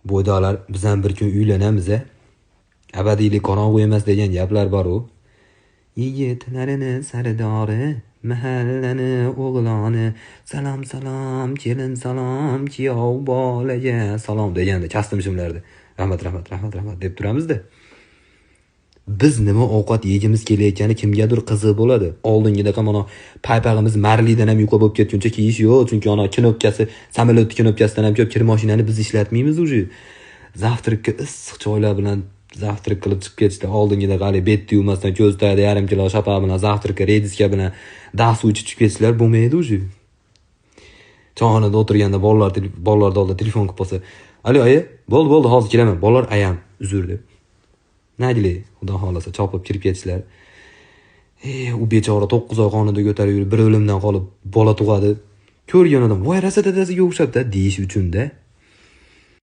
Bo'ydoqlar bizdan bir kun uylanamiz abadiylik qorong'u emas degan gaplar bor-u. Yigitlarini sardori, mahallani o'g'loni, salom salom, kelin salom, kuyov bolaga salom deganda kastim shimlardi. Rahmat deb turamizda. Biz nima ovqat yeyimiz kelayotgani kimgadir qiziq bo'ladi. Oldingidaqa mana paypag'imiz marlidan ham yuqa bo'lib ketguncha kiyish yo'q, chunki ana knopkasi, samolyot knopkasidan ham ko'p kir mashinani biz ishlatmaymiz уже. Zavtrikka issiq choylar bilan zavtrik qilib chiqib ketishdi. Oldingida qali betni yuvmasdan ko'z tagida yarim kilo shapaq bilan zavtrikka rediska bilan dahsu ichib chiqib ketishlar bo'lmaydi уже. Choyxonada o'tirganda bolalar oldida telefon qilib qolsa, "Alo, aya, bo'ldi, hozir kelaman." Bolalar ayam uzr deb. Nagili, xudo xolasa chopib kirib ketishlar. U bechora 9 oy qonida ko'tarib yurib, bir o'limdan qolib bola tug'adi. Ko'rgan odam, "Voy, rasadadasiga o'xshabdi" deyish uchun-da.